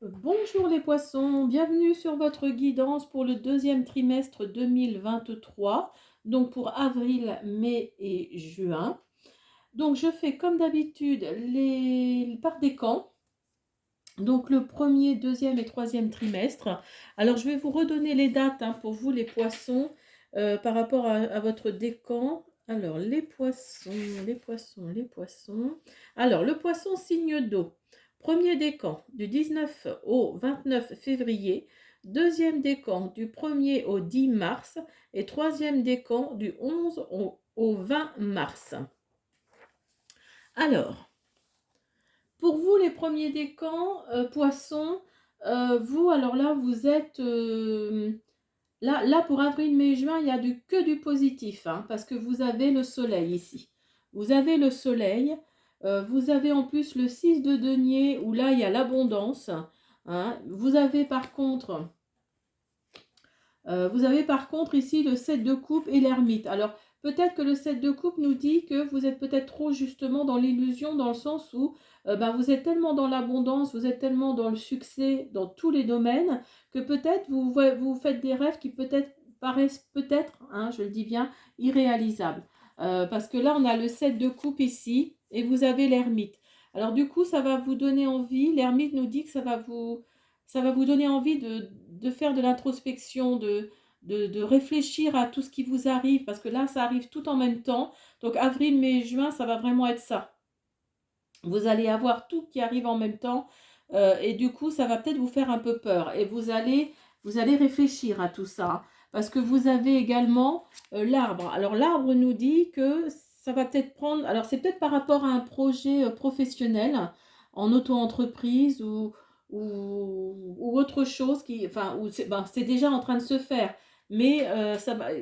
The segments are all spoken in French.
Bonjour les poissons, bienvenue sur votre guidance pour le deuxième trimestre 2023, donc pour avril, mai et juin. Donc je fais comme d'habitude les par décan, donc le premier, deuxième et troisième trimestre. Alors je vais vous redonner les dates pour vous les poissons par rapport à votre décan. Alors les poissons, les poissons, les poissons. Alors le poisson signe d'eau. Premier décan du 19 au 29 février, deuxième décan du 1er au 10 mars et troisième décan du 11 au 20 mars. Alors, pour vous, les premiers décans, poissons, vous, alors là, vous êtes... là, pour avril, mai, juin, il n'y a que du positif, parce que vous avez le soleil ici. Vous avez le soleil, vous avez en plus le 6 de denier, où là, il y a l'abondance. Vous avez par contre... vous avez par contre ici le 7 de coupe et l'ermite. Alors peut-être que le 7 de coupe nous dit que vous êtes peut-être trop justement dans l'illusion, dans le sens où vous êtes tellement dans l'abondance, vous êtes tellement dans le succès dans tous les domaines, que peut-être vous faites des rêves qui peut-être paraissent peut-être, je le dis bien, irréalisables. Parce que là on a le 7 de coupe ici et vous avez l'ermite. Alors du coup ça va vous donner envie, l'ermite nous dit que ça va vous donner envie de faire de l'introspection, de réfléchir à tout ce qui vous arrive, parce que là, ça arrive tout en même temps. Donc, avril, mai, juin, ça va vraiment être ça. Vous allez avoir tout qui arrive en même temps, et du coup, ça va peut-être vous faire un peu peur. Et vous allez réfléchir à tout ça, parce que vous avez également l'arbre. Alors, l'arbre nous dit que ça va peut-être prendre... Alors, c'est peut-être par rapport à un projet professionnel, en auto-entreprise ou autre chose qui... Enfin, c'est déjà en train de se faire. Mais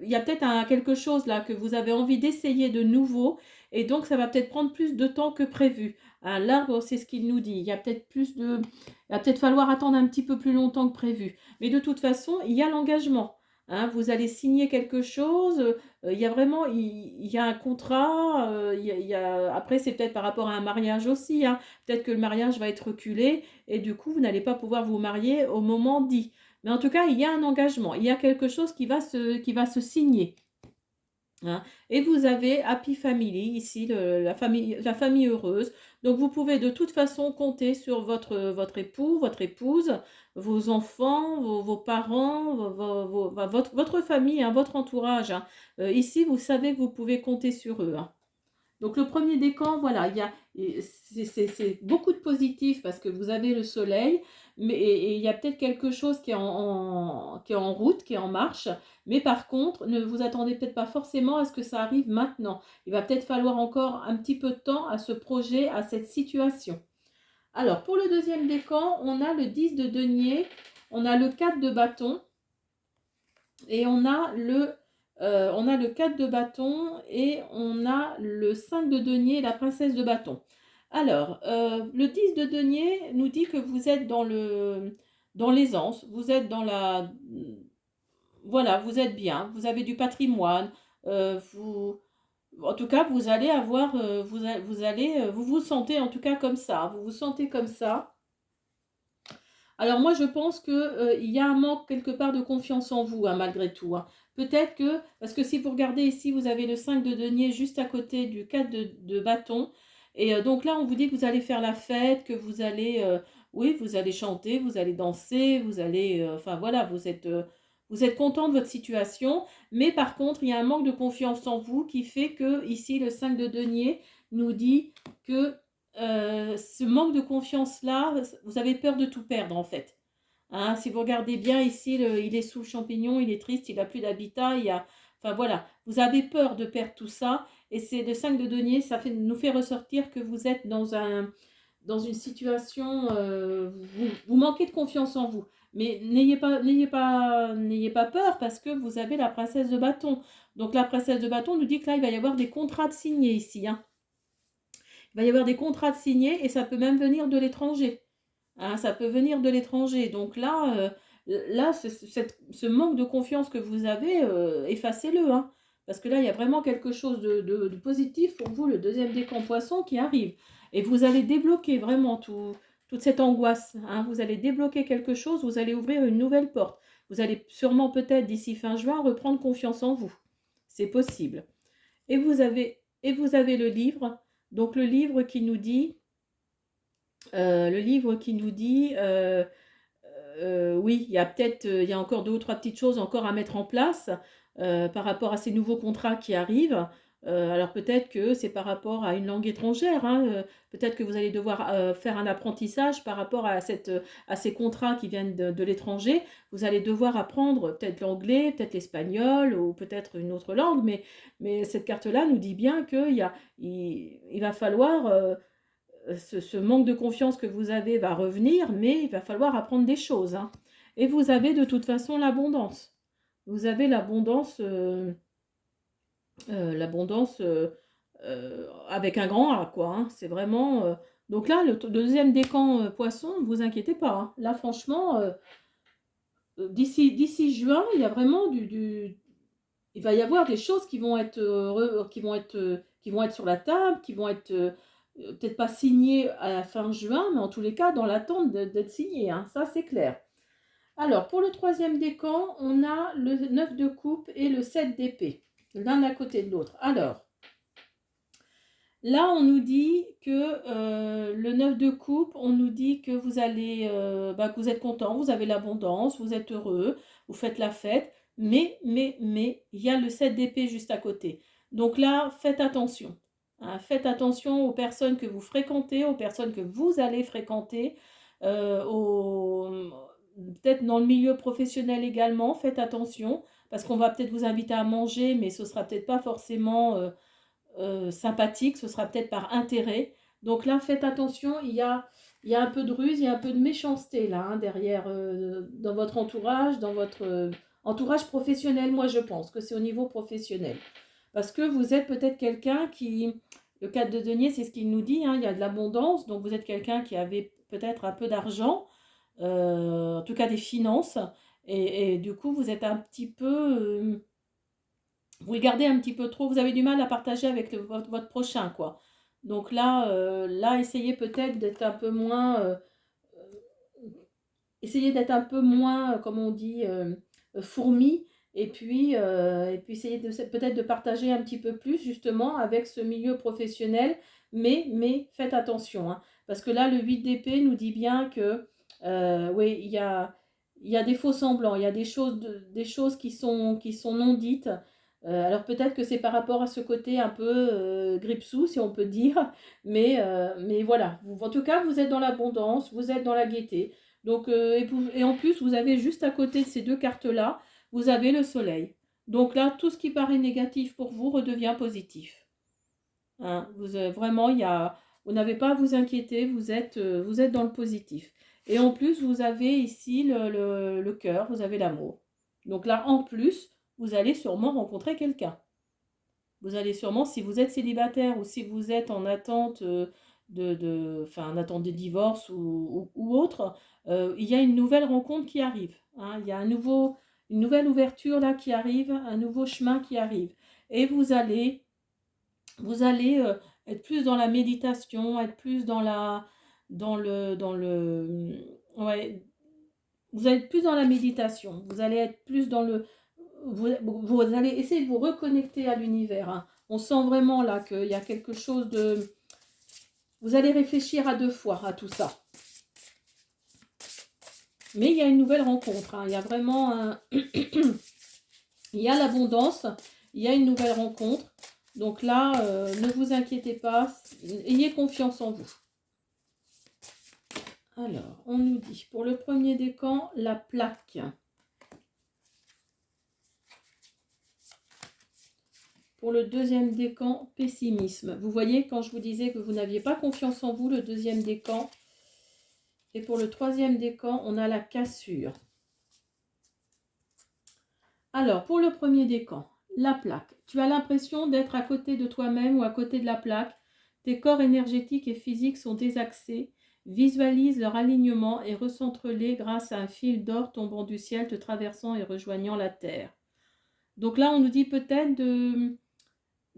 il y a peut-être quelque chose là que vous avez envie d'essayer de nouveau, et donc ça va peut-être prendre plus de temps que prévu. L'arbre, c'est ce qu'il nous dit. Il va peut-être falloir attendre un petit peu plus longtemps que prévu. Mais de toute façon, il y a l'engagement. Vous allez signer quelque chose. Il y a vraiment, il y a un contrat. Après, c'est peut-être par rapport à un mariage aussi. Peut-être que le mariage va être reculé et du coup, vous n'allez pas pouvoir vous marier au moment dit. Mais en tout cas, il y a un engagement. Il y a quelque chose qui va se signer. Et vous avez Happy Family, ici, la famille heureuse. Donc, vous pouvez de toute façon compter sur votre époux, votre épouse, vos enfants, vos parents, votre famille, votre entourage. Ici, vous savez que vous pouvez compter sur eux. Donc le premier décan, voilà, c'est beaucoup de positif parce que vous avez le soleil, mais et il y a peut-être quelque chose qui est en route, qui est en marche, mais par contre, ne vous attendez peut-être pas forcément à ce que ça arrive maintenant. Il va peut-être falloir encore un petit peu de temps à ce projet, à cette situation. Alors pour le deuxième décan, on a le 10 de denier, on a le 4 de bâton et on a le 4 de bâton et on a le 5 de denier et la princesse de bâton. Alors, le 10 de denier nous dit que vous êtes dans l'aisance, vous êtes dans la... Voilà, vous êtes bien, vous avez du patrimoine, en tout cas, vous allez avoir, vous vous sentez en tout cas comme ça, vous vous sentez comme ça. Alors moi, je pense qu'il y a un manque quelque part de confiance en vous, malgré tout. Peut-être que, parce que si vous regardez ici, vous avez le 5 de denier juste à côté du 4 de bâton. Et donc là, on vous dit que vous allez faire la fête, que vous allez, oui, vous allez chanter, vous allez danser, vous allez, enfin voilà, vous êtes content de votre situation. Mais par contre, il y a un manque de confiance en vous qui fait que ici, le 5 de denier nous dit que ce manque de confiance-là, vous avez peur de tout perdre en fait. Si vous regardez bien ici, il est sous le champignon, il est triste, il n'a plus d'habitat, enfin voilà, vous avez peur de perdre tout ça. Et c'est le 5 de denier, nous fait ressortir que vous êtes dans une situation, vous manquez de confiance en vous. Mais n'ayez pas peur parce que vous avez la princesse de bâton. Donc la princesse de bâton nous dit que là, il va y avoir des contrats de signés ici. Il va y avoir des contrats de signés et ça peut même venir de l'étranger. Ça peut venir de l'étranger. Donc là, ce manque de confiance que vous avez, effacez-le. Parce que là, il y a vraiment quelque chose de positif pour vous, le deuxième décan poisson qui arrive. Et vous allez débloquer vraiment tout, toute cette angoisse, hein. Vous allez débloquer quelque chose, vous allez ouvrir une nouvelle porte. Vous allez sûrement peut-être d'ici fin juin reprendre confiance en vous. C'est possible. Et vous avez le livre, donc le livre qui nous dit, oui, il y a peut-être, il y a encore 2 ou 3 petites choses encore à mettre en place, par rapport à ces nouveaux contrats qui arrivent. Alors peut-être que c'est par rapport à une langue étrangère, hein, peut-être que vous allez devoir, faire un apprentissage par rapport à ces contrats qui viennent de l'étranger. Vous allez devoir apprendre peut-être l'anglais, peut-être l'espagnol ou peut-être une autre langue, mais cette carte-là nous dit bien qu'il va falloir, ce manque de confiance que vous avez va revenir, mais il va falloir apprendre des choses, hein. Et vous avez de toute façon l'abondance. Vous avez l'abondance avec un grand A, quoi, hein. C'est vraiment. Donc là, le deuxième décan poisson, ne vous inquiétez pas, hein. Là, franchement, d'ici juin, il y a vraiment il va y avoir des choses qui vont être, qui vont être sur la table, qui vont être peut-être pas signées à la fin juin, mais en tous les cas dans l'attente d'être signées, hein. Ça c'est clair. Alors pour le troisième décan, on a le 9 de coupe et le 7 d'épée, l'un à côté de l'autre. Alors là on nous dit que le 9 de coupe, on nous dit que vous allez, que vous êtes content, vous avez l'abondance, vous êtes heureux, vous faites la fête. Mais, il y a le 7 d'épée juste à côté. Donc là, faites attention, hein. Faites attention aux personnes que vous fréquentez, aux personnes que vous allez fréquenter, peut-être dans le milieu professionnel également, faites attention, parce qu'on va peut-être vous inviter à manger, mais ce sera peut-être pas forcément sympathique, ce sera peut-être par intérêt. Donc là, faites attention, il y a un peu de ruse, il y a un peu de méchanceté là, hein, derrière, dans votre entourage, dans votre entourage professionnel. Moi, je pense que c'est au niveau professionnel. Parce que vous êtes peut-être quelqu'un qui, le 4 de denier, c'est ce qu'il nous dit, hein, il y a de l'abondance, donc vous êtes quelqu'un qui avait peut-être un peu d'argent, en tout cas des finances, et du coup, vous êtes un petit peu, vous le gardez un petit peu trop, vous avez du mal à partager avec votre prochain, quoi. Donc là, essayez peut-être d'être un peu moins, comme on dit, fourmi, et puis essayez peut-être de partager un petit peu plus justement avec ce milieu professionnel, mais faites attention, hein, parce que là, le 8 d'épée nous dit bien que, oui, il y a des faux semblants, il y a des choses qui sont non dites. Alors peut-être que c'est par rapport à ce côté un peu grippe-sous, si on peut dire, mais voilà. En tout cas, vous êtes dans l'abondance, vous êtes dans la gaieté. Donc, et en plus, vous avez juste à côté de ces deux cartes-là, vous avez le soleil. Donc là, tout ce qui paraît négatif pour vous redevient positif, hein. Vraiment, vous n'avez pas à vous inquiéter, vous êtes dans le positif. Et en plus, vous avez ici le cœur, vous avez l'amour. Donc là, en plus, vous allez sûrement rencontrer quelqu'un. Vous allez sûrement, si vous êtes célibataire ou si vous êtes en attente en attente de divorce ou autre, il y a une nouvelle rencontre qui arrive, hein. Il y a une nouvelle ouverture là qui arrive, un nouveau chemin qui arrive. Et vous allez être plus dans la méditation, être plus ouais, vous allez être plus dans la méditation, vous allez être plus dans vous allez essayer de vous reconnecter à l'univers, hein. On sent vraiment là qu'il y a quelque chose de. Vous allez réfléchir à 2 fois à tout ça. Mais il y a une nouvelle rencontre, hein. Il y a vraiment il y a l'abondance, il y a une nouvelle rencontre. Donc là, ne vous inquiétez pas, ayez confiance en vous. Alors, on nous dit, pour le premier décan, la plaque. Pour le deuxième décan, pessimisme. Vous voyez, quand je vous disais que vous n'aviez pas confiance en vous, le deuxième décan. Et pour le troisième décan, on a la cassure. Alors, pour le premier décan, la plaque. Tu as l'impression d'être à côté de toi-même ou à côté de la plaque. Tes corps énergétiques et physiques sont désaxés. Visualise leur alignement et recentre-les grâce à un fil d'or tombant du ciel, te traversant et rejoignant la terre. Donc là, on nous dit peut-être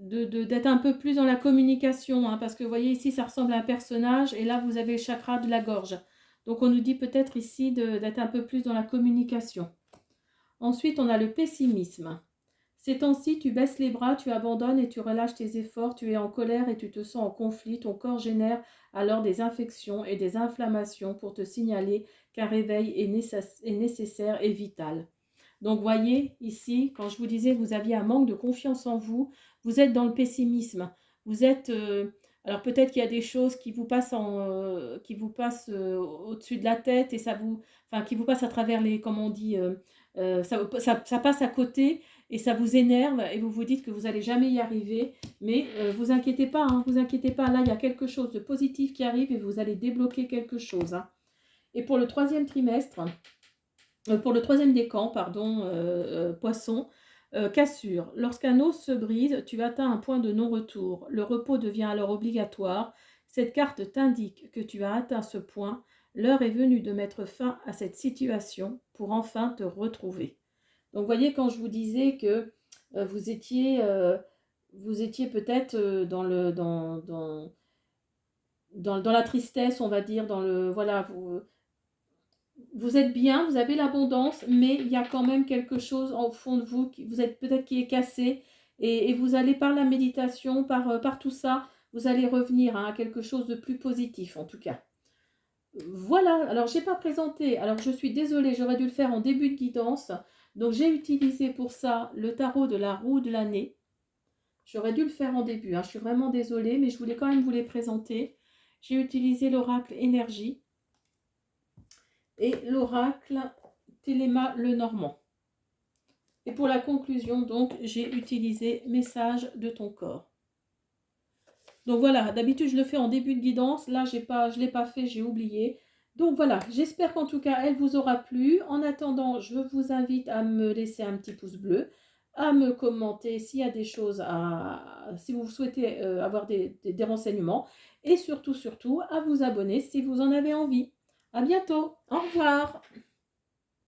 d'être un peu plus dans la communication, hein, parce que vous voyez ici, ça ressemble à un personnage, et là, vous avez le chakra de la gorge. Donc, on nous dit peut-être ici d'être un peu plus dans la communication. Ensuite, on a le pessimisme. Ces temps-ci, tu baisses les bras, tu abandonnes et tu relâches tes efforts, tu es en colère et tu te sens en conflit, ton corps génère alors des infections et des inflammations pour te signaler qu'un réveil est nécessaire et vital. Donc voyez ici, quand je vous disais que vous aviez un manque de confiance en vous, vous êtes dans le pessimisme. Vous êtes, alors peut-être qu'il y a des choses qui vous passent au-dessus de la tête et ça vous, enfin qui vous passent à travers les, comment on dit, ça passe à côté et ça vous énerve et vous vous dites que vous n'allez jamais y arriver. Mais vous inquiétez pas, hein, vous inquiétez pas. Là, il y a quelque chose de positif qui arrive et vous allez débloquer quelque chose, hein. Et pour le troisième trimestre, pour le troisième décan, pardon, poisson, cassure. Lorsqu'un os se brise, tu atteins un point de non-retour. Le repos devient alors obligatoire. Cette carte t'indique que tu as atteint ce point. L'heure est venue de mettre fin à cette situation pour enfin te retrouver. Donc, voyez, quand je vous disais que euh, vous étiez, euh, vous étiez peut-être dans la tristesse, on va dire, dans le, voilà, vous êtes bien, vous avez l'abondance, mais il y a quand même quelque chose au fond de vous, qui, vous êtes peut-être qui est cassé, et vous allez par la méditation, par tout ça, vous allez revenir, hein, à quelque chose de plus positif en tout cas. Voilà, alors j'ai pas présenté, alors je suis désolée, j'aurais dû le faire en début de guidance, donc j'ai utilisé pour ça le tarot de la roue de l'année. J'aurais dû le faire en début, hein, je suis vraiment désolée, mais je voulais quand même vous les présenter. J'ai utilisé l'oracle énergie et l'oracle Téléma Lenormand. Et pour la conclusion, donc, j'ai utilisé message de ton corps. Donc voilà, d'habitude je le fais en début de guidance, là je ne l'ai pas fait, j'ai oublié. Donc voilà, j'espère qu'en tout cas elle vous aura plu. En attendant, je vous invite à me laisser un petit pouce bleu, à me commenter s'il y a des choses si vous souhaitez avoir des renseignements, et surtout, surtout, à vous abonner si vous en avez envie. À bientôt, au revoir.